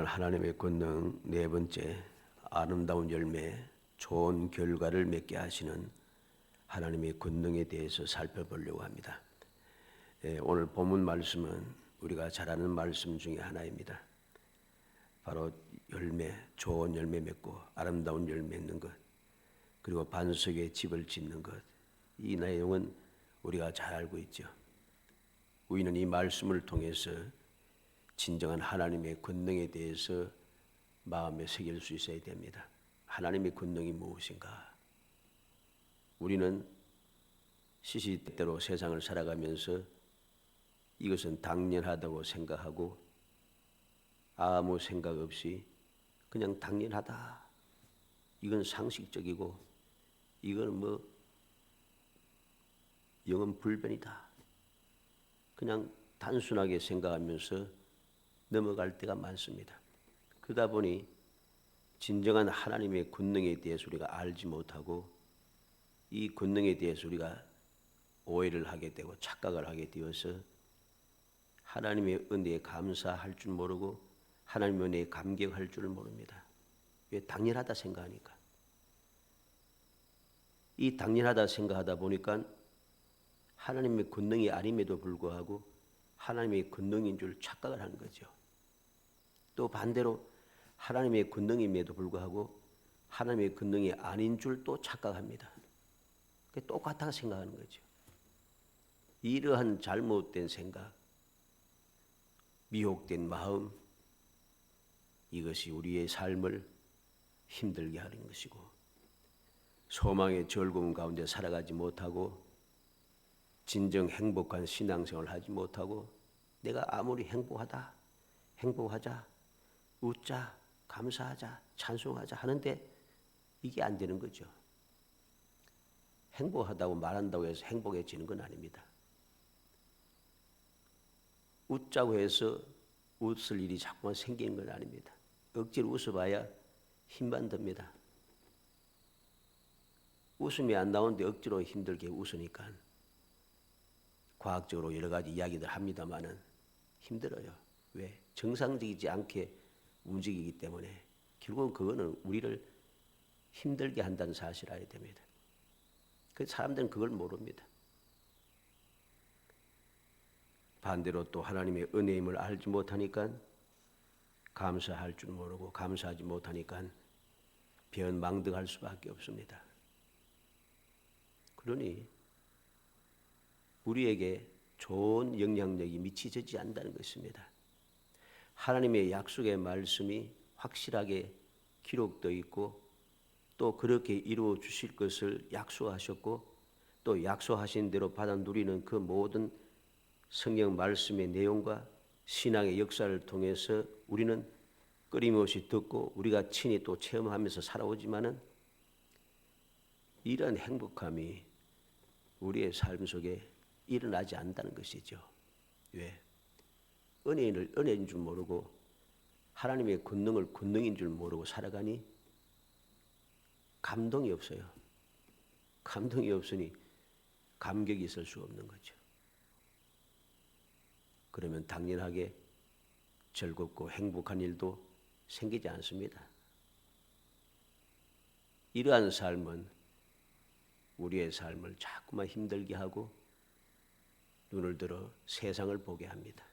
오늘 하나님의 권능 네 번째, 아름다운 열매, 좋은 결과를 맺게 하시는 하나님의 권능에 대해서 살펴보려고 합니다. 오늘 본문 말씀은 우리가 잘 아는 말씀 중에 하나입니다. 바로 열매, 좋은 열매 맺고 아름다운 열매 맺는 것, 그리고 반석에 집을 짓는 것. 이 내용은 우리가 잘 알고 있죠. 우리는 이 말씀을 통해서 진정한 하나님의 권능에 대해서 마음에 새길 수 있어야 됩니다. 하나님의 권능이 무엇인가? 우리는 시시때때로 세상을 살아가면서 이것은 당연하다고 생각하고 아무 생각 없이 그냥 당연하다. 이건 상식적이고 이건 영은 불변이다. 그냥 단순하게 생각하면서 넘어갈 때가 많습니다. 그러다 보니 진정한 하나님의 권능에 대해서 우리가 알지 못하고 이 권능에 대해서 우리가 오해를 하게 되고 착각을 하게 되어서 하나님의 은혜에 감사할 줄 모르고 하나님의 은혜에 감격할 줄 모릅니다. 왜? 당연하다 생각하니까. 이 당연하다 생각하다 보니까 하나님의 권능이 아님에도 불구하고 하나님의 권능인 줄 착각을 하는 거죠. 또 반대로 하나님의 권능임에도 불구하고 하나님의 권능이 아닌 줄 또 착각합니다. 똑같다고 생각하는 거죠. 이러한 잘못된 생각, 미혹된 마음, 이것이 우리의 삶을 힘들게 하는 것이고 소망의 즐거움 가운데 살아가지 못하고 진정 행복한 신앙생활을 하지 못하고 내가 아무리 행복하자, 웃자, 감사하자, 찬송하자 하는데 이게 안 되는 거죠. 행복하다고 말한다고 해서 행복해지는 건 아닙니다. 웃자고 해서 웃을 일이 자꾸만 생기는 건 아닙니다. 억지로 웃어봐야 힘만 듭니다. 웃음이 안 나오는데 억지로 힘들게 웃으니까 과학적으로 여러 가지 이야기들 합니다마는 힘들어요. 왜? 정상적이지 않게 움직이기 때문에 결국은 그거는 우리를 힘들게 한다는 사실을 알아야 됩니다. 그 사람들은 그걸 모릅니다. 반대로 또 하나님의 은혜임을 알지 못하니까 감사할 줄 모르고 감사하지 못하니까 변망덕할 수밖에 없습니다. 그러니 우리에게 좋은 영향력이 미치지 않는다는 것입니다. 하나님의 약속의 말씀이 확실하게 기록되어 있고 또 그렇게 이루어 주실 것을 약속하셨고 또 약속하신 대로 받아 누리는 그 모든 성경 말씀의 내용과 신앙의 역사를 통해서 우리는 끊임없이 듣고 우리가 친히 또 체험하면서 살아오지만은 이런 행복함이 우리의 삶 속에 일어나지 않는다는 것이죠. 왜? 은혜인 줄 모르고 하나님의 권능을 권능인 줄 모르고 살아가니 감동이 없어요. 감동이 없으니 감격이 있을 수 없는 거죠. 그러면 당연하게 즐겁고 행복한 일도 생기지 않습니다. 이러한 삶은 우리의 삶을 자꾸만 힘들게 하고 눈을 들어 세상을 보게 합니다.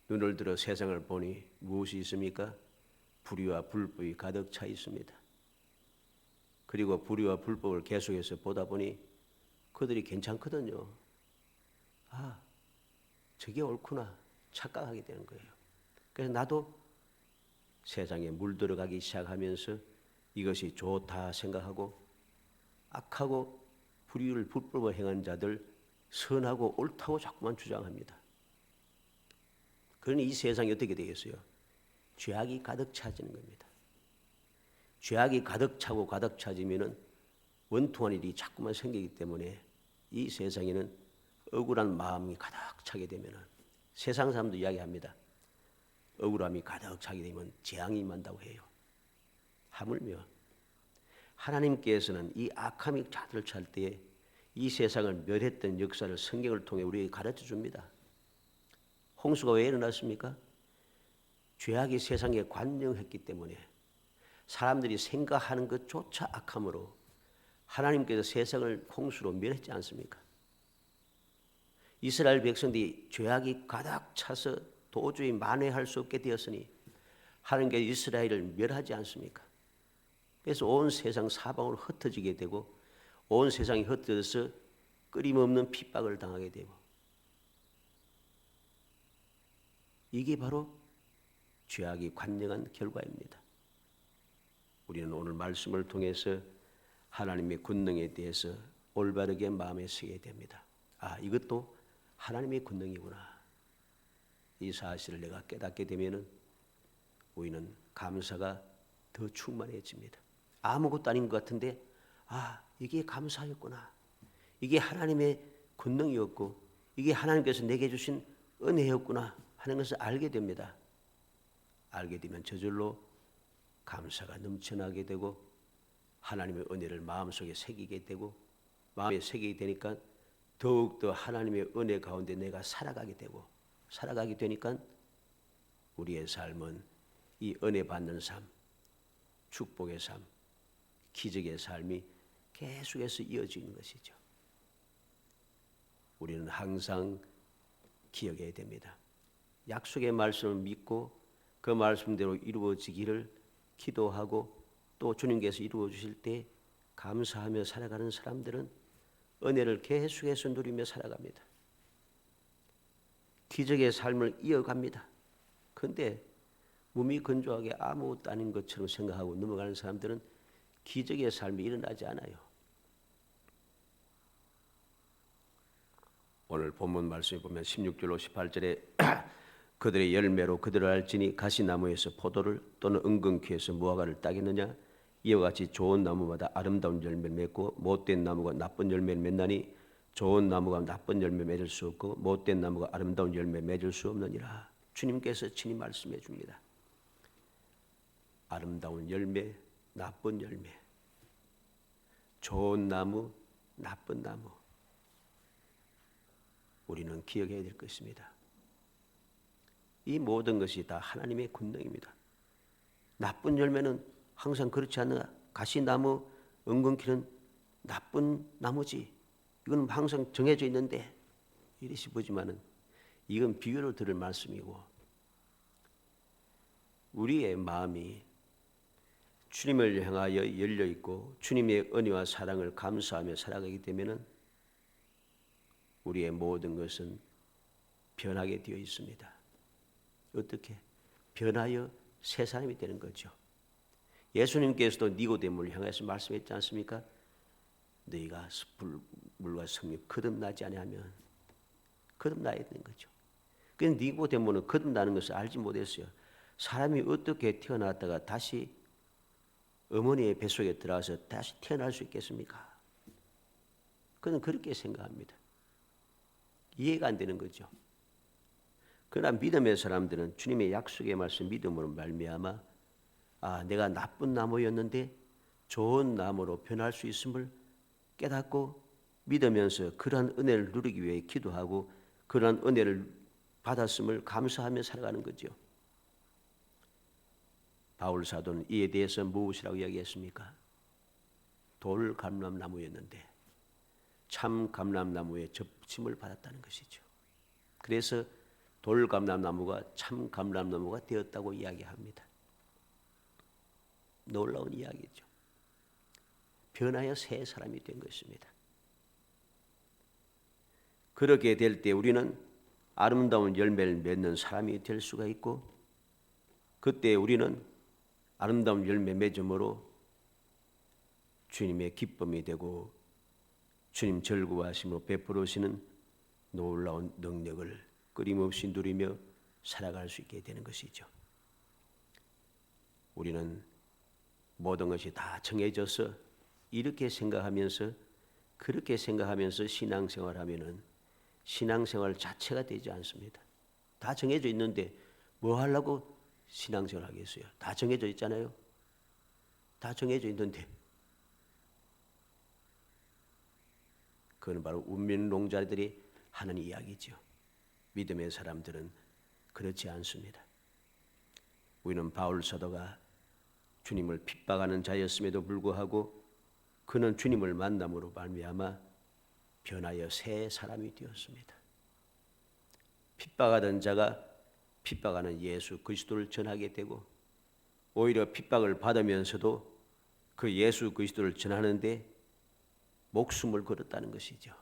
눈을 들어 세상을 보니 무엇이 있습니까? 불의와 불법이 가득 차 있습니다. 그리고 불의와 불법을 계속해서 보다 보니 그들이 괜찮거든요. 저게 옳구나 착각하게 되는 거예요. 그래서 나도 세상에 물들어가기 시작하면서 이것이 좋다 생각하고 악하고 불의를 불법을 행한 자들 선하고 옳다고 자꾸만 주장합니다. 그러니 이 세상이 어떻게 되겠어요? 죄악이 가득 차지는 겁니다. 죄악이 가득 차고 가득 차지면은 원통한 일이 자꾸만 생기기 때문에 이 세상에는 억울한 마음이 가득 차게 되면은 세상 사람도 이야기합니다. 억울함이 가득 차게 되면 재앙이 임한다고 해요. 하물며 하나님께서는 이 악함이 가득 찰 때에 이 세상을 멸했던 역사를 성경을 통해 우리에게 가르쳐 줍니다. 홍수가 왜 일어났습니까? 죄악이 세상에 관영했기 때문에 사람들이 생각하는 것조차 악함으로 하나님께서 세상을 홍수로 멸했지 않습니까? 이스라엘 백성들이 죄악이 가득 차서 도저히 만회할 수 없게 되었으니 하나님께서 이스라엘을 멸하지 않습니까? 그래서 온 세상 사방으로 흩어지게 되고 온 세상이 흩어져서 끊임없는 핍박을 당하게 되고, 이게 바로 죄악이 관영한 결과입니다. 우리는 오늘 말씀을 통해서 하나님의 권능에 대해서 올바르게 마음에 쓰게 됩니다. 아, 이것도 하나님의 권능이구나. 이 사실을 내가 깨닫게 되면은 우리는 감사가 더 충만해집니다. 아무것도 아닌 것 같은데, 아, 이게 감사였구나. 이게 하나님의 권능이었고 이게 하나님께서 내게 주신 은혜였구나 하는 것을 알게 됩니다. 알게 되면 저절로 감사가 넘쳐나게 되고 하나님의 은혜를 마음속에 새기게 되고, 마음에 새기게 되니까 더욱더 하나님의 은혜 가운데 내가 살아가게 되고, 살아가게 되니까 우리의 삶은 이 은혜 받는 삶, 축복의 삶, 기적의 삶이 계속해서 이어지는 것이죠. 우리는 항상 기억해야 됩니다. 약속의 말씀을 믿고 그 말씀대로 이루어지기를 기도하고 또 주님께서 이루어 주실 때 감사하며 살아가는 사람들은 은혜를 계속해서 누리며 살아갑니다. 기적의 삶을 이어갑니다. 그런데 몸이 건조하게 아무것도 아닌 것처럼 생각하고 넘어가는 사람들은 기적의 삶이 일어나지 않아요. 오늘 본문 말씀에 보면 16절로 18절에 그들의 열매로 그들을 알지니 가시나무에서 포도를 또는 은근키에서 무화과를 따겠느냐, 이와 같이 좋은 나무마다 아름다운 열매를 맺고 못된 나무가 나쁜 열매를 맺나니 좋은 나무가 나쁜 열매 맺을 수 없고 못된 나무가 아름다운 열매 맺을 수 없느니라. 주님께서 친히 말씀해 줍니다. 아름다운 열매, 나쁜 열매, 좋은 나무, 나쁜 나무, 우리는 기억해야 될 것입니다. 이 모든 것이 다 하나님의 권능입니다. 나쁜 열매는 항상 그렇지 않나? 가시나무, 은근키는 나쁜 나무지. 이건 항상 정해져 있는데 이것이 보지만은 이건 비유로 들을 말씀이고, 우리의 마음이 주님을 향하여 열려 있고 주님의 은혜와 사랑을 감사하며 살아가게 되면은 우리의 모든 것은 변하게 되어 있습니다. 어떻게? 변하여 새 사람이 되는 거죠. 예수님께서도 니고데모를 향해서 말씀했지 않습니까? 너희가 물과 성령 거듭나지 아니하면 거듭나야 되는 거죠. 그런데 니고데모는 거듭나는 것을 알지 못했어요. 사람이 어떻게 태어났다가 다시 어머니의 뱃속에 들어가서 다시 태어날 수 있겠습니까? 그는 그렇게 생각합니다. 이해가 안 되는 거죠. 그러나 믿음의 사람들은 주님의 약속의 말씀 믿음으로 말미암아 아, 내가 나쁜 나무였는데 좋은 나무로 변할 수 있음을 깨닫고 믿으면서 그러한 은혜를 누리기 위해 기도하고 그러한 은혜를 받았음을 감사하며 살아가는 거죠. 바울 사도는 이에 대해서 무엇이라고 이야기했습니까? 돌 감람나무였는데 참 감람나무의 접침을 받았다는 것이죠. 그래서 돌 감람나무가 참 감람나무가 되었다고 이야기합니다. 놀라운 이야기죠. 변하여 새 사람이 된 것입니다. 그렇게 될 때 우리는 아름다운 열매를 맺는 사람이 될 수가 있고, 그때 우리는 아름다운 열매 맺음으로 주님의 기쁨이 되고 주님 즐거워하심으로 베풀으시는 놀라운 능력을 끊임없이 누리며 살아갈 수 있게 되는 것이죠. 우리는 모든 것이 다 정해져서 이렇게 생각하면서 그렇게 생각하면서 신앙생활하면은 신앙생활 자체가 되지 않습니다. 다 정해져 있는데 뭐 하려고 신앙생활 하겠어요? 다 정해져 있잖아요. 다 정해져 있는데 그건 바로 운명론자들이 하는 이야기죠. 믿음의 사람들은 그렇지 않습니다. 우리는 바울 사도가 주님을 핍박하는 자였음에도 불구하고 그는 주님을 만남으로 말미암아 변하여 새 사람이 되었습니다. 핍박하던 자가 핍박하는 예수 그리스도를 전하게 되고 오히려 핍박을 받으면서도 그 예수 그리스도를 전하는데 목숨을 걸었다는 것이죠.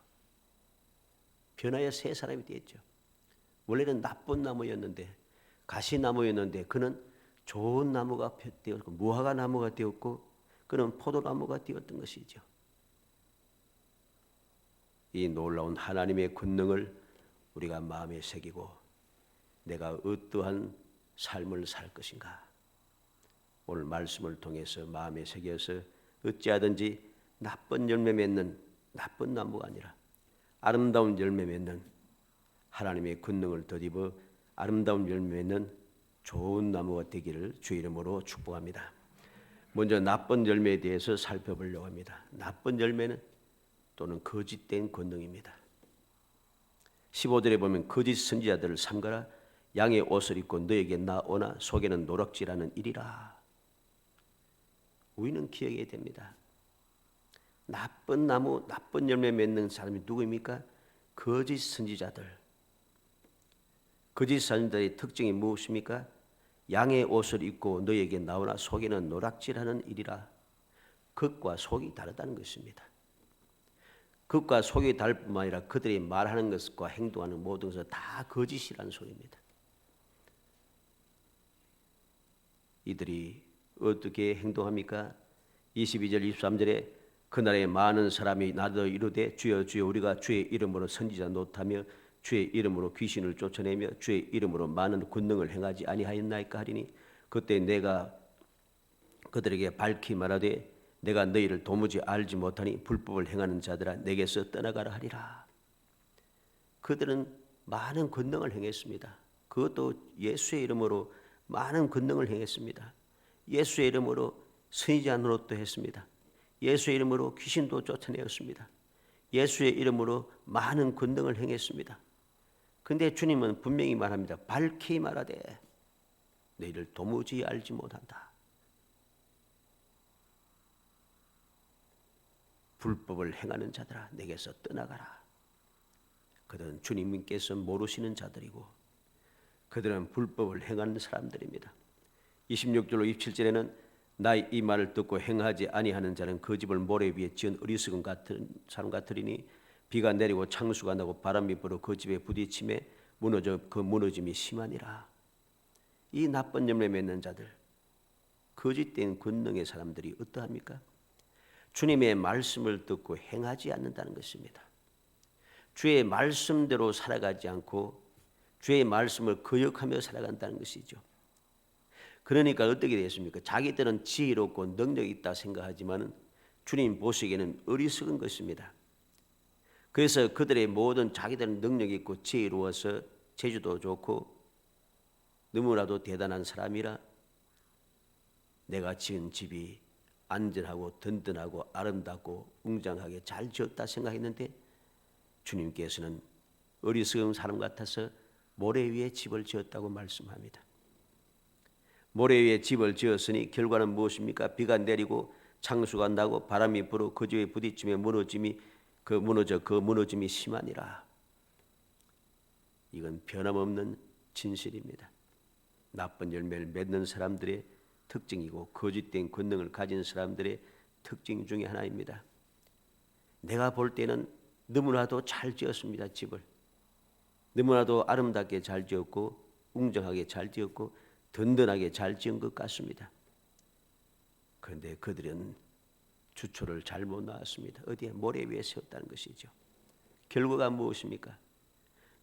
변하여 새 사람이 되었죠. 원래는 나쁜 나무였는데 가시나무였는데 그는 좋은 나무가 되었고 무화과 나무가 되었고 그는 포도나무가 되었던 것이죠. 이 놀라운 하나님의 권능을 우리가 마음에 새기고 내가 어떠한 삶을 살 것인가 오늘 말씀을 통해서 마음에 새겨서 어찌하든지 나쁜 열매 맺는 나쁜 나무가 아니라 아름다운 열매 맺는 하나님의 권능을 덧입어 아름다운 열매 맺는 좋은 나무가 되기를 주 이름으로 축복합니다. 먼저 나쁜 열매에 대해서 살펴보려고 합니다. 나쁜 열매는 또는 거짓된 권능입니다. 15절에 보면 거짓 선지자들을 삼가라 양의 옷을 입고 너에게 나오나 속에는 노략질하는 일이라. 우리는 기억해야 됩니다. 나쁜 나무, 나쁜 열매 맺는 사람이 누구입니까? 거짓 선지자들. 거짓 선지자의 특징이 무엇입니까? 양의 옷을 입고 너에게 나오나 속에는 노략질하는 일이라. 겉과 속이 다르다는 것입니다. 겉과 속이 다를 뿐만 아니라 그들이 말하는 것과 행동하는 모든 것은 다 거짓이라는 소리입니다. 이들이 어떻게 행동합니까? 22절 23절에 그날에 많은 사람이 나도 이르되 주여 주여 우리가 주의 이름으로 선지자 노릇하며 주의 이름으로 귀신을 쫓아내며 주의 이름으로 많은 권능을 행하지 아니하였나이까 하리니 그때 내가 그들에게 밝히 말하되 내가 너희를 도무지 알지 못하니 불법을 행하는 자들아 내게서 떠나가라 하리라. 그들은 많은 권능을 행했습니다. 그것도 예수의 이름으로 많은 권능을 행했습니다. 예수의 이름으로 선지자 노릇도 했습니다. 예수의 이름으로 귀신도 쫓아내었습니다. 예수의 이름으로 많은 권능을 행했습니다. 그런데 주님은 분명히 말합니다. 밝히 말하되 너희를 도무지 알지 못한다. 불법을 행하는 자들아 내게서 떠나가라. 그들은 주님께서 모르시는 자들이고 그들은 불법을 행하는 사람들입니다. 26절로 27절에는 나의 이 말을 듣고 행하지 아니하는 자는 그 집을 모래 위에 지은 어리석은 같은 사람 같으리니 비가 내리고 창수가 나고 바람이 불어 그 집에 부딪힘에 무너져 그 무너짐이 심하니라. 이 나쁜 열매 맺는 자들 거짓된 권능의 사람들이 어떠합니까? 주님의 말씀을 듣고 행하지 않는다는 것입니다. 주의 말씀대로 살아가지 않고 주의 말씀을 거역하며 살아간다는 것이죠. 그러니까 어떻게 되겠습니까? 자기들은 지혜롭고 능력이 있다 생각하지만 주님 보시기에는 어리석은 것입니다. 그래서 그들의 모든 자기들은 능력이 있고 지혜로워서 재주도 좋고 너무나도 대단한 사람이라 내가 지은 집이 안전하고 든든하고 아름답고 웅장하게 잘 지었다 생각했는데 주님께서는 어리석은 사람 같아서 모래 위에 집을 지었다고 말씀합니다. 모래 위에 집을 지었으니 결과는 무엇입니까? 비가 내리고 창수가 나고 바람이 불어 그 집에 부딪히며 무너짐이 심하니라. 이건 변함없는 진실입니다. 나쁜 열매를 맺는 사람들의 특징이고 거짓된 권능을 가진 사람들의 특징 중에 하나입니다. 내가 볼 때는 너무나도 잘 지었습니다. 집을 너무나도 아름답게 잘 지었고 웅장하게 잘 지었고 든든하게 잘 지은 것 같습니다. 그런데 그들은 주초를 잘못 놨습니다. 어디에? 모래 위에 세웠다는 것이죠. 결과가 무엇입니까?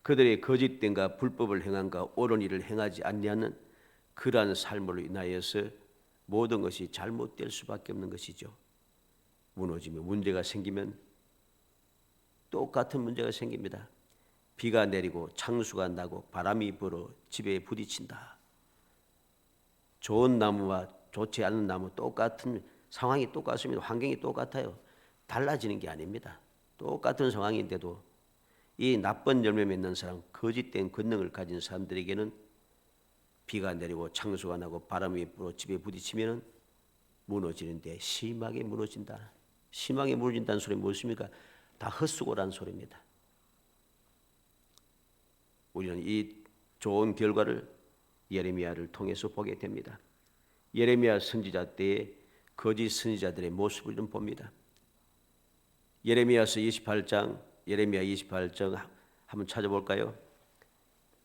그들의 거짓된가 불법을 행한가 옳은 일을 행하지 않냐는 그러한 삶으로 인하여서 모든 것이 잘못될 수밖에 없는 것이죠. 무너지며 문제가 생기면 똑같은 문제가 생깁니다. 비가 내리고 창수가 나고 바람이 불어 집에 부딪힌다. 좋은 나무와 좋지 않은 나무 똑같은 상황이 똑같습니다. 환경이 똑같아요. 달라지는 게 아닙니다. 똑같은 상황인데도 이 나쁜 열매 맺는 사람, 거짓된 권능을 가진 사람들에게는 비가 내리고 창수가 나고 바람이 불어 집에 부딪히면 무너지는데 심하게 무너진다. 심하게 무너진다는 소리 무엇입니까? 다 헛수고라는 소리입니다. 우리는 이 좋은 결과를 예레미야를 통해서 보게 됩니다. 예레미야 선지자 때의 거짓 선지자들의 모습을 좀 봅니다. 예레미야서 28장, 예레미야 28장 한번 찾아볼까요?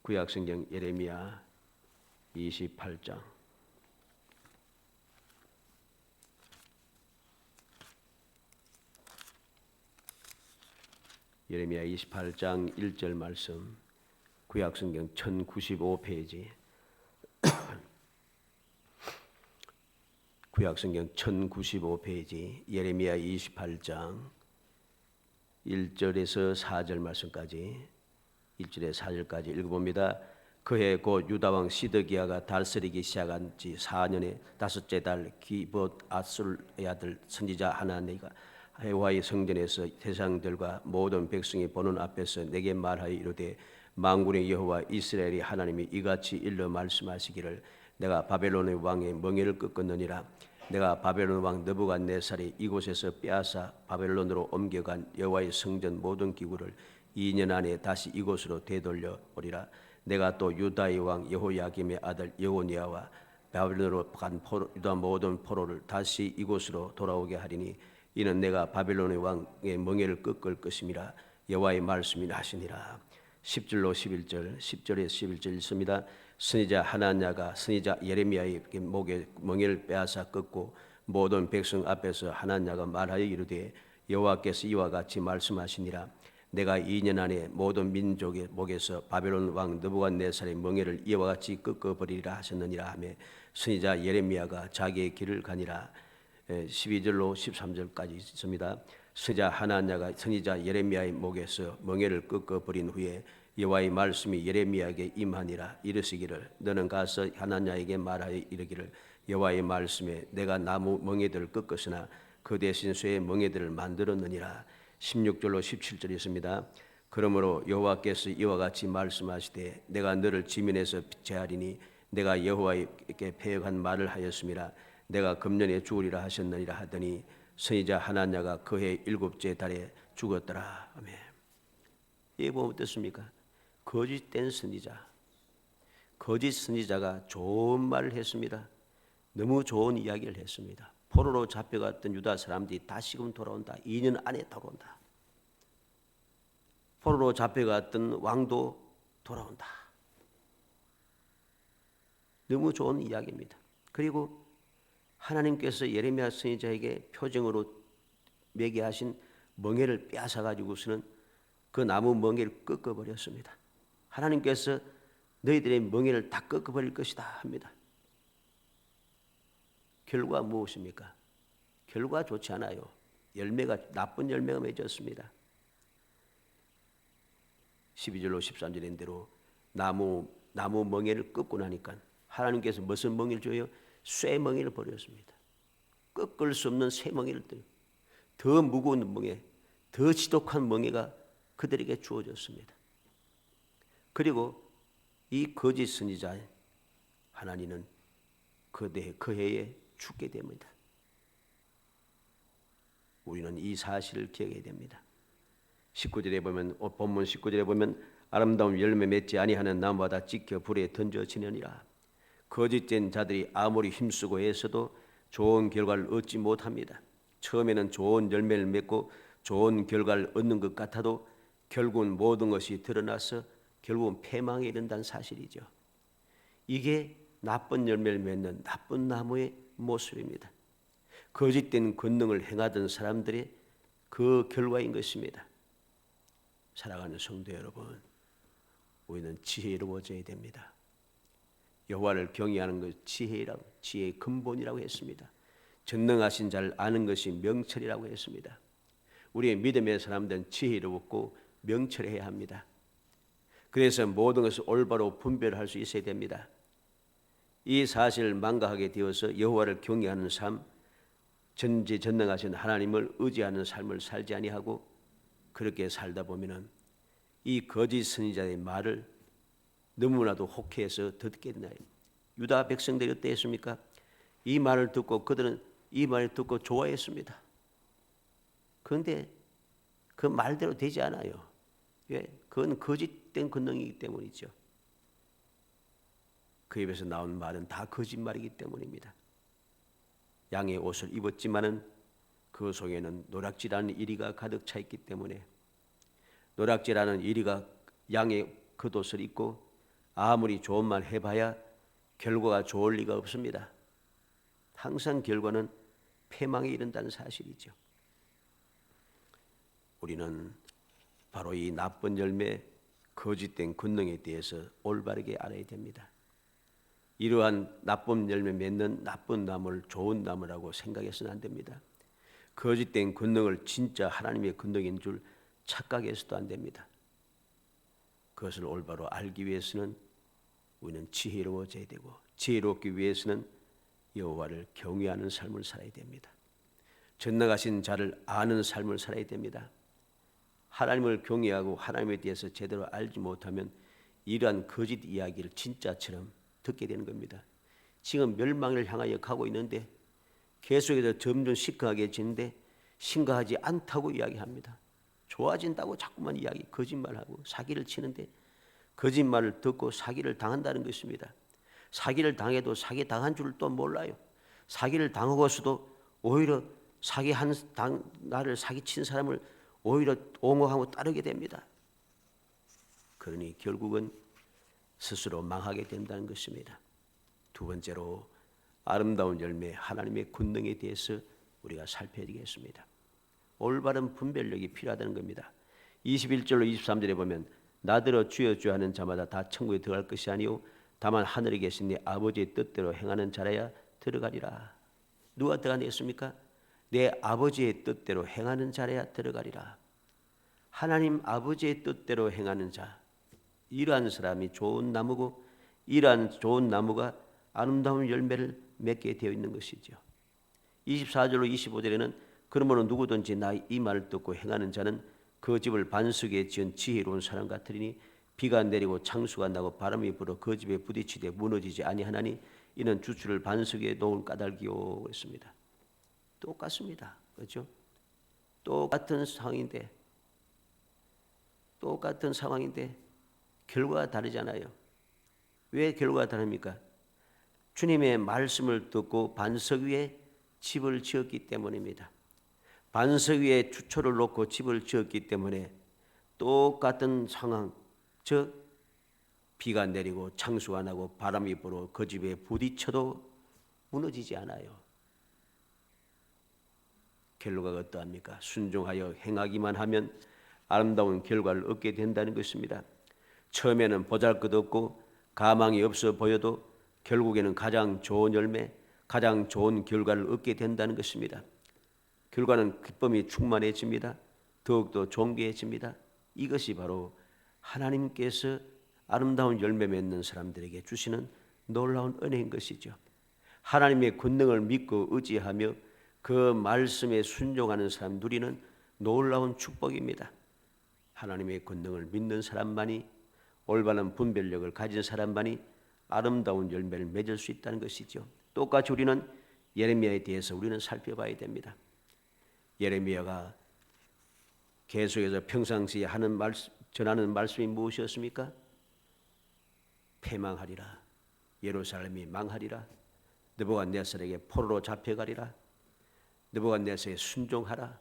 구약성경 예레미야 28장. 예레미야 28장 1절 말씀. 구약성경 1095페이지. 구약성경 1095페이지 예레미야 28장 1절에서 4절 말씀까지 1절에서 4절까지 읽어봅니다. 그해 곧 유다왕 시드기야가 다스리기 시작한 지 4년의 다섯째 달 기봇 아술의 아들 선지자 하나니가 여호와의 성전에서 대상들과 모든 백성이 보는 앞에서 내게 말하여 이르되 만군의 여호와 이스라엘의 하나님이 이같이 일러 말씀하시기를 내가 바벨론의 왕의 멍에를 꺾었느니라. 내가 바벨론 왕 느부갓네살이 이곳에서 빼앗아 바벨론으로 옮겨간 여호와의 성전 모든 기구를 2년 안에 다시 이곳으로 되돌려 오리라. 내가 또 유다의 왕 여호야김의 아들 여고니아와 바벨론으로 간 유다 모든 포로를 다시 이곳으로 돌아오게 하리니 이는 내가 바벨론의 왕의 멍에를 꺾을 것임이라. 여호와의 말씀이 나시니라. 10절로 11절, 10절에 11절 있습니다. 선지자 하나냐가 선지자 예레미야의 목에 멍에를 빼앗아 꺾고 모든 백성 앞에서 하나냐가 말하여 이르되 여호와께서 이와 같이 말씀하시니라. 내가 2년 안에 모든 민족의 목에서 바벨론 왕 느부갓네살의 멍에를 이와 같이 꺾어버리리라 하셨느니라 하며 선지자 예레미야가 자기의 길을 가니라. 12절로 13절까지 있습니다. 선지자 하나냐가 선지자 예레미야의 목에서 멍에를 꺾어버린 후에 여호와의 말씀이 예레미야에게 임하니라. 이르시기를 너는 가서 하나냐에게 말하여 이르기를 여호와의 말씀에 내가 나무 멍에들을 꺾었으나 그 대신 쇠의 멍에들을 만들었느니라. 16절로 17절이 있습니다. 그러므로 여호와께서 이와 같이 말씀하시되 내가 너를 지면에서 제하리니 내가 여호와께 패역한 말을 하였음이라. 내가 금년에 죽으리라 하셨느니라 하더니 선지자 하나냐가 그해 7째 달에 죽었더라. 아멘. 이 보면 어떻습니까? 거짓된 선지자, 거짓 선지자가 좋은 말을 했습니다. 너무 좋은 이야기를 했습니다. 포로로 잡혀갔던 유다 사람들이 다시금 돌아온다. 2년 안에 돌아온다. 포로로 잡혀갔던 왕도 돌아온다. 너무 좋은 이야기입니다. 그리고 하나님께서 예레미야 선지자에게 표정으로 매개하신 멍에를 빼앗아 가지고서는 그 나무 멍에를 꺾어버렸습니다. 하나님께서 너희들의 멍에를 다 꺾어버릴 것이다 합니다. 결과 무엇입니까? 결과 좋지 않아요. 나쁜 열매가 맺었습니다. 12절로 13절인 대로 나무 멍에를 꺾고 나니까 하나님께서 무슨 멍에를 줘요? 쇠 멍에를 버렸습니다. 꺾을 수 없는 쇠 멍에를 드려요. 더 무거운 멍에, 더 지독한 멍에가 그들에게 주어졌습니다. 그리고 이 거짓 선지자 하나님은 그 해에 죽게 됩니다. 우리는 이 사실을 기억해야 됩니다. 19절에 보면 본문 19절에 보면 아름다운 열매 맺지 아니하는 나무마다 찍혀 불에 던져지느니라. 거짓된 자들이 아무리 힘쓰고 애써도 좋은 결과를 얻지 못합니다. 처음에는 좋은 열매를 맺고 좋은 결과를 얻는 것 같아도 결국은 모든 것이 드러나서 결국은 패망에 이른다는 사실이죠. 이게 나쁜 열매를 맺는 나쁜 나무의 모습입니다. 거짓된 권능을 행하던 사람들의 그 결과인 것입니다. 사랑하는 성도 여러분, 우리는 지혜로워져야 됩니다. 여호와를 경외하는 것 지혜의 근본이라고 했습니다. 전능하신 자를 아는 것이 명철이라고 했습니다. 우리의 믿음의 사람들은 지혜롭고 명철해야 합니다. 그래서 모든 것을 올바로 분별할 수 있어야 됩니다. 이 사실을 망각하게 되어서 여호와를 경외하는 삶, 전지전능하신 하나님을 의지하는 삶을 살지 아니하고 그렇게 살다 보면은 이 거짓 선지자의 말을 너무나도 혹해서 듣게 되나요? 유다 백성들이 어땠습니까? 이 말을 듣고 그들은 이 말을 듣고 좋아했습니다. 그런데 그 말대로 되지 않아요. 왜? 그건 거짓된 권능이기 때문이죠. 그 입에서 나온 말은 다 거짓말이기 때문입니다. 양의 옷을 입었지만은 그 속에는 노략질하는 이리가 가득 차 있기 때문에 노략질하는 이리가 양의 겉옷을 입고 아무리 좋은 말 해봐야 결과가 좋을 리가 없습니다. 항상 결과는 패망에 이른다는 사실이죠. 우리는 바로 이 나쁜 열매, 거짓된 권능에 대해서 올바르게 알아야 됩니다. 이러한 나쁜 열매 맺는 나쁜 나무를 좋은 나무라고 생각해서는 안 됩니다. 거짓된 권능을 진짜 하나님의 권능인 줄 착각해서도 안 됩니다. 그것을 올바로 알기 위해서는 우리는 지혜로워져야 되고 지혜롭기 위해서는 여호와를 경외하는 삶을 살아야 됩니다. 전능하신 자를 아는 삶을 살아야 됩니다. 하나님을 경외하고 하나님에 대해서 제대로 알지 못하면 이러한 거짓 이야기를 진짜처럼 듣게 되는 겁니다. 지금 멸망을 향하여 가고 있는데 계속해서 점점 시커하게지는데 심각하지 않다고 이야기합니다. 좋아진다고 자꾸만 거짓말하고 사기를 치는데 거짓말을 듣고 사기를 당한다는 것입니다. 사기를 당해도 사기 당한 줄 또 몰라요. 사기를 당하고서도 오히려 나를 사기친 사람을 오히려 옹호하고 따르게 됩니다. 그러니 결국은 스스로 망하게 된다는 것입니다. 두 번째로 아름다운 열매 하나님의 권능에 대해서 우리가 살펴야 되겠습니다. 올바른 분별력이 필요하다는 겁니다. 21절로 23절에 보면 나더러 주여 주여 하는 자마다 다 천국에 들어갈 것이 아니요 다만 하늘에 계신 네 아버지의 뜻대로 행하는 자라야 들어가리라. 누가 들어가겠습니까? 내 아버지의 뜻대로 행하는 자라야 들어가리라. 하나님 아버지의 뜻대로 행하는 자, 이러한 사람이 좋은 나무고 이러한 좋은 나무가 아름다운 열매를 맺게 되어 있는 것이죠. 24절로 25절에는 그러므로 누구든지 나 이 말을 듣고 행하는 자는 그 집을 반석에 지은 지혜로운 사람 같으리니 비가 내리고 창수가 나고 바람이 불어 그 집에 부딪히되 무너지지 아니하나니 이는 주추를 반석에 놓은 까닭이요 했습니다. 똑같습니다. 그렇죠? 똑같은 상황인데 결과가 다르잖아요. 왜 결과가 다릅니까? 주님의 말씀을 듣고 반석 위에 집을 지었기 때문입니다. 반석 위에 주초를 놓고 집을 지었기 때문에 똑같은 상황, 즉 비가 내리고 창수가 나고 바람이 불어 그 집에 부딪혀도 무너지지 않아요. 결과가 어떠합니까? 순종하여 행하기만 하면 아름다운 결과를 얻게 된다는 것입니다. 처음에는 보잘것없고 가망이 없어 보여도 결국에는 가장 좋은 열매, 가장 좋은 결과를 얻게 된다는 것입니다. 결과는 기쁨이 충만해집니다. 더욱더 존귀해집니다. 이것이 바로 하나님께서 아름다운 열매 맺는 사람들에게 주시는 놀라운 은혜인 것이죠. 하나님의 권능을 믿고 의지하며 그 말씀에 순종하는 사람 누리는 놀라운 축복입니다. 하나님의 권능을 믿는 사람만이 올바른 분별력을 가진 사람만이 아름다운 열매를 맺을 수 있다는 것이죠. 똑같이 우리는 예레미야에 대해서 우리는 살펴봐야 됩니다. 예레미야가 계속해서 평상시에 전하는 말씀이 무엇이었습니까? 패망하리라. 예루살렘이 망하리라. 느부갓네살에게 포로로 잡혀가리라. 느부갓네살에 순종하라.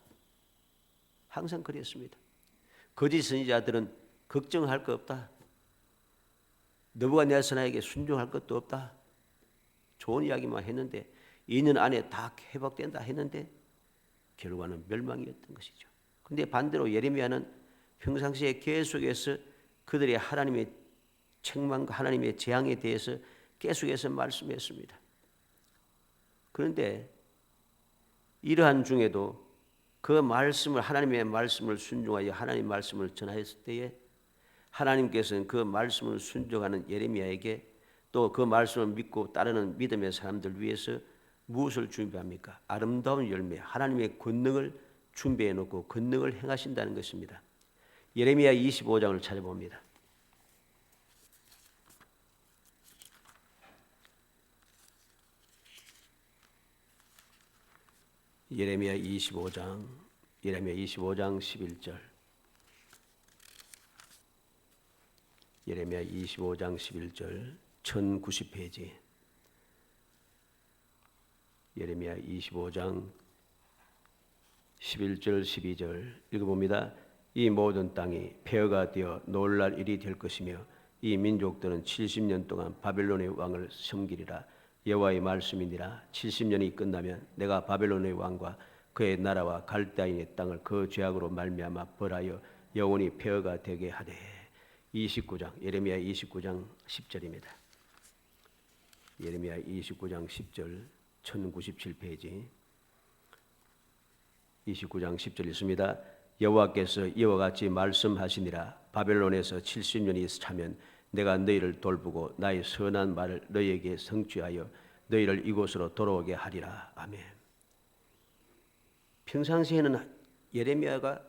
항상 그랬습니다. 거짓 선지자들은 걱정할 것 없다. 느부갓네살에게 순종할 것도 없다. 좋은 이야기만 했는데 2년 안에 다 회복된다 했는데 결과는 멸망이었던 것이죠. 그런데 반대로 예레미야는 평상시에 계속해서 그들의 하나님의 책망과 하나님의 재앙에 대해서 계속해서 말씀했습니다. 그런데 이러한 중에도 그 말씀을 하나님의 말씀을 순종하여 하나님의 말씀을 전하였을 때에 하나님께서는 그 말씀을 순종하는 예레미야에게 또 그 말씀을 믿고 따르는 믿음의 사람들 위해서 무엇을 준비합니까? 아름다운 열매, 하나님의 권능을 준비해 놓고 권능을 행하신다는 것입니다. 예레미야 25장을 찾아봅니다. 예레미야 25장 11절. 예레미야 25장 11절 1090페이지. 예레미야 25장 11절 12절 읽어봅니다. 이 모든 땅이 폐허가 되어 놀랄 일이 될 것이며 이 민족들은 70년 동안 바벨론의 왕을 섬기리라. 여호와의 말씀이니라. 70년이 끝나면 내가 바벨론의 왕과 그의 나라와 갈대아인의 땅을 그 죄악으로 말미암아 벌하여 영원히 폐허가 되게 하되. 29장 예레미야 29장 10절입니다. 예레미야 29장 10절 1097페이지. 29장 10절 있습니다. 여호와께서 이와 같이 말씀하시니라. 바벨론에서 70년이 차면 내가 너희를 돌보고 나의 선한 말을 너희에게 성취하여 너희를 이곳으로 돌아오게 하리라. 아멘. 평상시에는 예레미야가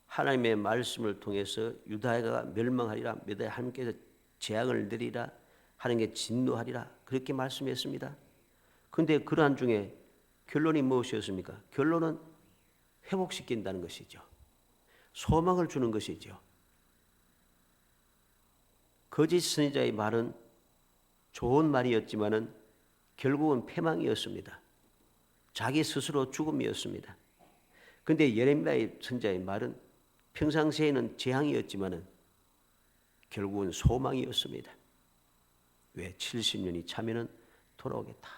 하나님의 말씀을 통해서 유다가 멸망하리라, 하나님께서 재앙을 내리라, 하나님께 진노하리라 그렇게 말씀했습니다. 그런데 그러한 중에 결론이 무엇이었습니까? 결론은 회복시킨다는 것이죠. 소망을 주는 것이죠. 거짓 선지자의 말은 좋은 말이었지만은 결국은 패망이었습니다. 자기 스스로 죽음이었습니다. 그런데 예레미야의 선지자의 말은 평상시에는 재앙이었지만은 결국은 소망이었습니다. 왜? 70년이 차면은 돌아오겠다.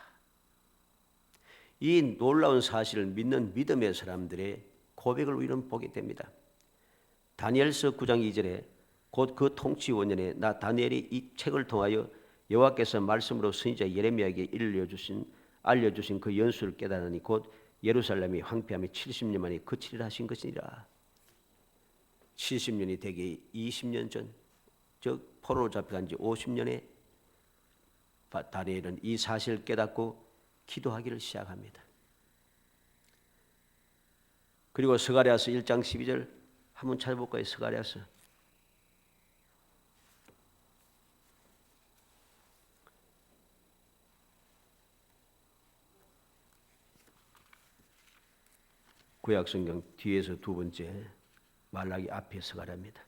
이 놀라운 사실을 믿는 믿음의 사람들의 고백을 우리는 보게 됩니다. 다니엘서 9장 2절에 곧 그 통치 5년에 나 다니엘이 이 책을 통하여 여호와께서 말씀으로 선지자 예레미야에게 알려주신 그 연수를 깨달으니 곧 예루살렘이 황폐함이 70년 만에 그치리라 하신 것이니라. 70년이 되기 20년 전, 즉 포로로 잡혀간 지 50년에 다니엘은 이 사실을 깨닫고 기도하기를 시작합니다. 그리고 스가랴서 1장 12절 한번 찾아볼까요? 스가랴서. 구약성경 뒤에서 두 번째, 말라기 앞에 스가랴입니다.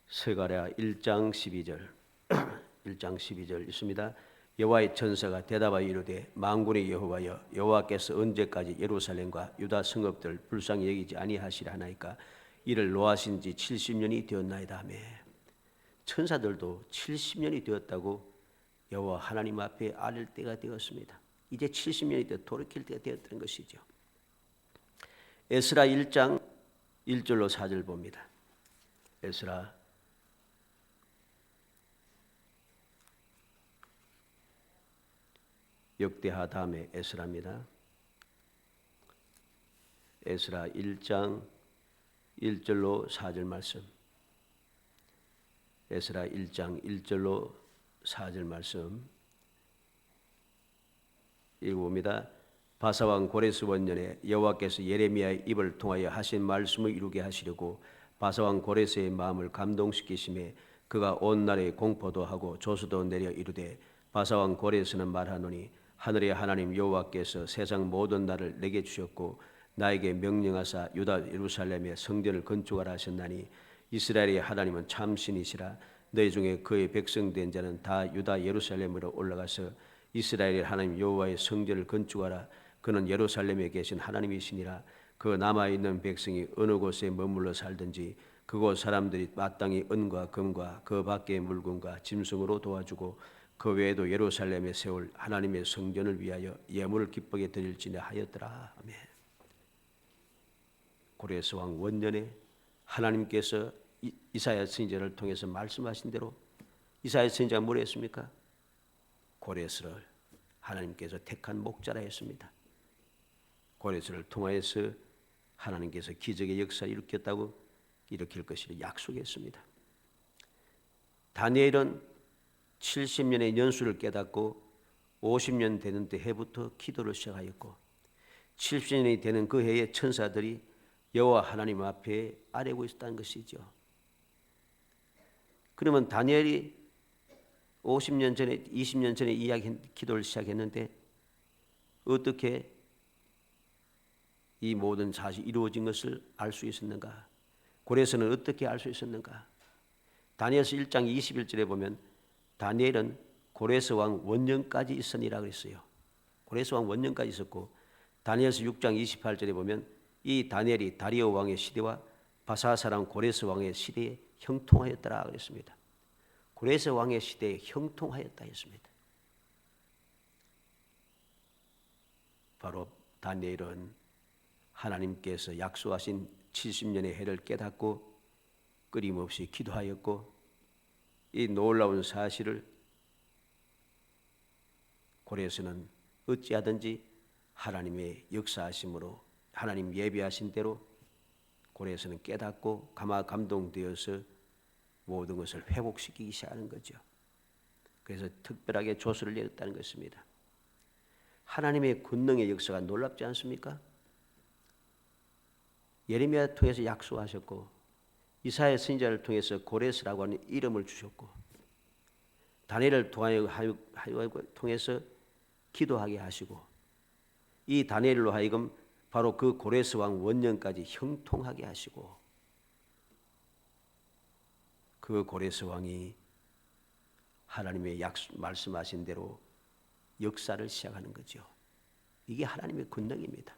스가랴 1장 12절 1장 12절 있습니다. 여호와의 천사가 대답하여 이르되 만군의 여호와여 여호와께서 언제까지 예루살렘과 유다 성읍들 불쌍히 여기지 아니하시려 하나이까? 이를 노하신 지 70년이 되었나이다 하며. 천사들도 70년이 되었다고 여호와 하나님 앞에 아릴 때가 되었습니다. 이제 70년이 되어 돌이킬 때가 되었다는 것이죠. 에스라 1장 1절로 4절 봅니다. 에스라 역대하 다음에 에스라입니다. 에스라 1장 1절로 4절 말씀. 에스라 1장 1절로 4절 말씀 읽어봅니다. 바사왕 고레스 원년에 여호와께서 예레미야의 입을 통하여 하신 말씀을 이루게 하시려고 바사왕 고레스의 마음을 감동시키심에 그가 온 나라에 공포도 하고 조서도 내려 이르되 바사왕 고레스는 말하노니 하늘의 하나님 여호와께서 세상 모든 나를 내게 주셨고 나에게 명령하사 유다 예루살렘에 성전을 건축하라 하셨나니 이스라엘의 하나님은 참 신이시라. 너희 중에 그의 백성된 자는 다 유다 예루살렘으로 올라가서 이스라엘의 하나님 여호와의 성전을 건축하라. 그는 예루살렘에 계신 하나님이시니라. 그 남아있는 백성이 어느 곳에 머물러 살든지 그곳 사람들이 마땅히 은과 금과 그 밖의 물건과 짐승으로 도와주고 그 외에도 예루살렘에 세울 하나님의 성전을 위하여 예물을 기쁘게 드릴지니 하였더라. 아멘. 고레스 왕 원년에 하나님께서 이사야 선지자를 통해서 말씀하신 대로 이사야 선지자가 뭘 했습니까? 고레스를 하나님께서 택한 목자라 했습니다. 고레스를 통하여서 하나님께서 기적의 역사를 일으킬 것을 약속했습니다. 다니엘은 70년의 연수를 깨닫고 50년 되는 해부터 기도를 시작하였고 70년이 되는 그 해에 천사들이 여호와 하나님 앞에 아뢰고 있었다는 것이죠. 그러면 다니엘이 50년 전에 20년 전에 기도를 시작했는데 어떻게 이 모든 사실이 이루어진 것을 알 수 있었는가? 고레스는 어떻게 알 수 있었는가? 다니엘서 1장 21절에 보면 다니엘은 고레스 왕 원년까지 있으니라 그랬어요. 고레스 왕 원년까지 있었고, 다니엘서 6장 28절에 보면 이 다니엘이 다리오 왕의 시대와 바사사랑 고레스 왕의 시대에 형통하였더라 그랬습니다. 고레스 왕의 시대에 형통하였다 했습니다. 바로 다니엘은 하나님께서 약속하신 70년의 해를 깨닫고 끊임없이 기도하였고, 이 놀라운 사실을 고레스는 어찌하든지 하나님의 역사하심으로 하나님 예비하신 대로 고레스는 깨닫고 감화감동되어서 모든 것을 회복시키기 시작하는 거죠. 그래서 특별하게 조서를 내렸다는 것입니다. 하나님의 권능의 역사가 놀랍지 않습니까? 예레미야 통해서 약속하셨고, 이사야 선지자를 통해서 고레스라고 하는 이름을 주셨고, 다니엘을 통해서 기도하게 하시고, 이 다니엘로 하여금 바로 그 고레스 왕 원년까지 형통하게 하시고, 그 고레스 왕이 하나님의 말씀하신 대로 역사를 시작하는 거죠. 이게 하나님의 권능입니다.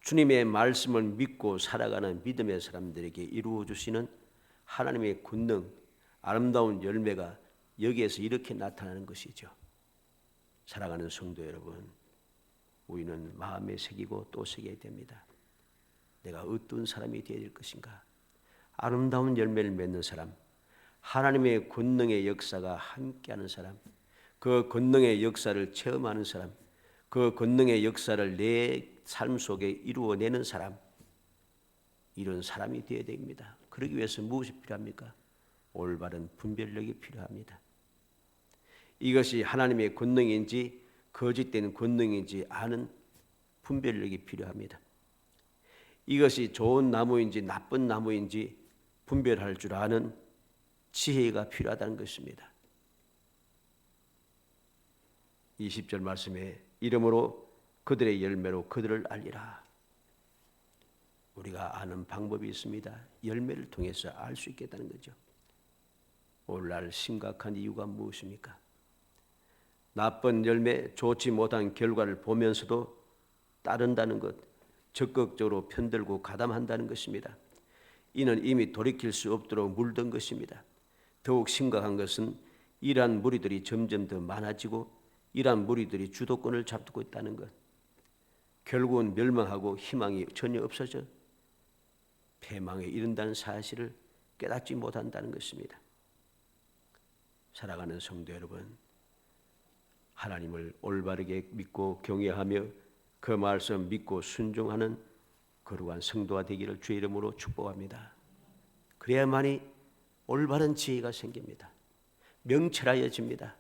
주님의 말씀을 믿고 살아가는 믿음의 사람들에게 이루어 주시는 하나님의 권능, 아름다운 열매가 여기에서 이렇게 나타나는 것이죠. 사랑하는 성도 여러분, 우리는 마음에 새기고 또 새겨야 됩니다. 내가 어떤 사람이 되어야 될 것인가? 아름다운 열매를 맺는 사람, 하나님의 권능의 역사가 함께하는 사람, 그 권능의 역사를 체험하는 사람, 그 권능의 역사를 내 삶 속에 이루어내는 사람, 이런 사람이 되어야 됩니다. 그러기 위해서 무엇이 필요합니까? 올바른 분별력이 필요합니다. 이것이 하나님의 권능인지 거짓된 권능인지 아는 분별력이 필요합니다. 이것이 좋은 나무인지 나쁜 나무인지 분별할 줄 아는 지혜가 필요하다는 것입니다. 20절 말씀에 이름으로 그들의 열매로 그들을 알리라. 우리가 아는 방법이 있습니다. 열매를 통해서 알 수 있겠다는 거죠. 오늘날 심각한 이유가 무엇입니까? 나쁜 열매, 좋지 못한 결과를 보면서도 따른다는 것, 적극적으로 편들고 가담한다는 것입니다. 이는 이미 돌이킬 수 없도록 물든 것입니다. 더욱 심각한 것은 이러한 무리들이 점점 더 많아지고 이러한 무리들이 주도권을 잡고 있다는 것, 결국은 멸망하고 희망이 전혀 없어져 패망에 이른다는 사실을 깨닫지 못한다는 것입니다. 사랑하는 성도 여러분, 하나님을 올바르게 믿고 경외하며 그 말씀 믿고 순종하는 거룩한 성도가 되기를 주의 이름으로 축복합니다. 그래야만이 올바른 지혜가 생깁니다. 명철하여집니다.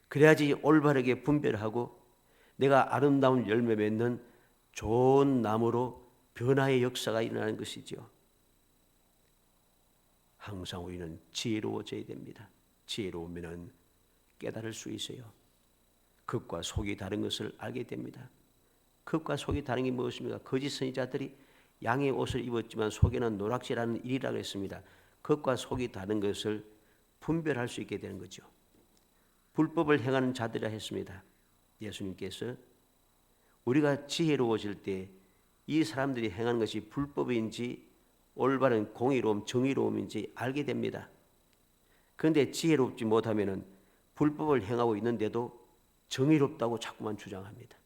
그래야지 올바르게 분별하고 내가 아름다운 열매 맺는 좋은 나무로 변화의 역사가 일어나는 것이죠. 항상 우리는 지혜로워져야 됩니다. 지혜로우면 깨달을 수 있어요. 겉과 속이 다른 것을 알게 됩니다. 겉과 속이 다른 게 무엇입니까? 거짓 선지자들이 양의 옷을 입었지만 속에는 노락질하는 일이라고 했습니다. 겉과 속이 다른 것을 분별할 수 있게 되는 거죠. 불법을 행하는 자들이라 했습니다. 예수님께서 우리가 지혜로워질 때 이 사람들이 행하는 것이 불법인지 올바른 공의로움, 정의로움인지 알게 됩니다. 그런데 지혜롭지 못하면 불법을 행하고 있는데도 정의롭다고 자꾸만 주장합니다.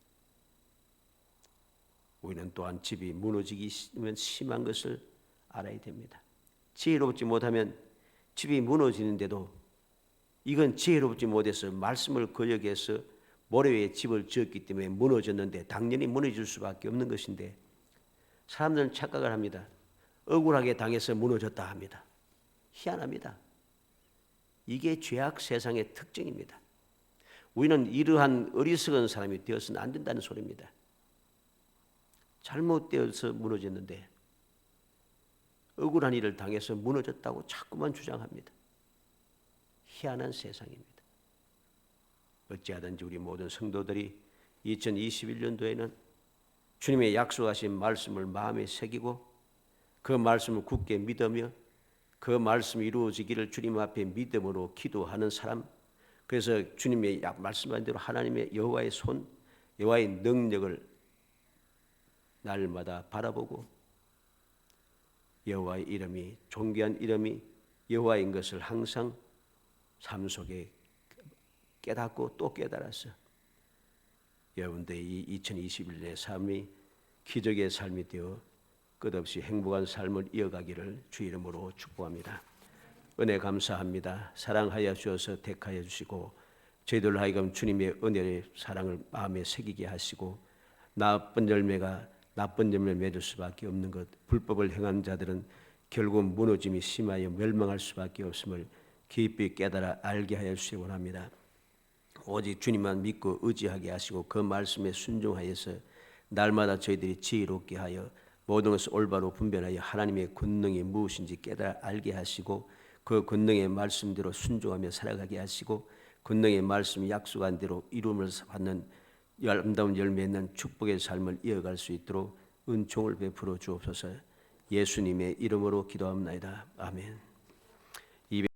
우리는 또한 집이 무너지기 심한 것을 알아야 됩니다. 지혜롭지 못하면 집이 무너지는데도 이건 지혜롭지 못해서 말씀을 거역해서 모래 위에 집을 지었기 때문에 무너졌는데 당연히 무너질 수밖에 없는 것인데 사람들은 착각을 합니다. 억울하게 당해서 무너졌다 합니다. 희한합니다. 이게 죄악 세상의 특징입니다. 우리는 이러한 어리석은 사람이 되어서는 안 된다는 소리입니다. 잘못되어서 무너졌는데 억울한 일을 당해서 무너졌다고 자꾸만 주장합니다. 희한한 세상입니다. 어찌하든지 우리 모든 성도들이 2021년도에는 주님의 약속하신 말씀을 마음에 새기고 그 말씀을 굳게 믿으며 그 말씀이 이루어지기를 주님 앞에 믿음으로 기도하는 사람, 그래서 주님의 말씀한 대로 하나님의 여호와의 손, 여호와의 능력을 날마다 바라보고 여호와의 이름이, 존귀한 이름이 여호와인 것을 항상 삶 속에 깨닫고 또 깨달았어. 여러분들의 이 2021년의 삶이 기적의 삶이 되어 끝없이 행복한 삶을 이어가기를 주 이름으로 축복합니다. 은혜 감사합니다. 사랑하여 주셔서 택하여 주시고 저희들 하여금 주님의 은혜의 사랑을 마음에 새기게 하시고 나쁜 열매를 맺을 수밖에 없는 것, 불법을 행한 자들은 결국 무너짐이 심하여 멸망할 수밖에 없음을 깊이 깨달아 알게 하여 주시기 원합니다. 오직 주님만 믿고 의지하게 하시고 그 말씀에 순종하여서 날마다 저희들이 지혜롭게 하여 모든 것을 올바로 분별하여 하나님의 권능이 무엇인지 깨달아 알게 하시고 그 권능의 말씀대로 순종하며 살아가게 하시고 권능의 말씀이 약속한 대로 이루음을 받는 아름다운 열매 있는 축복의 삶을 이어갈 수 있도록 은총을 베풀어 주옵소서. 예수님의 이름으로 기도합니다. 아멘.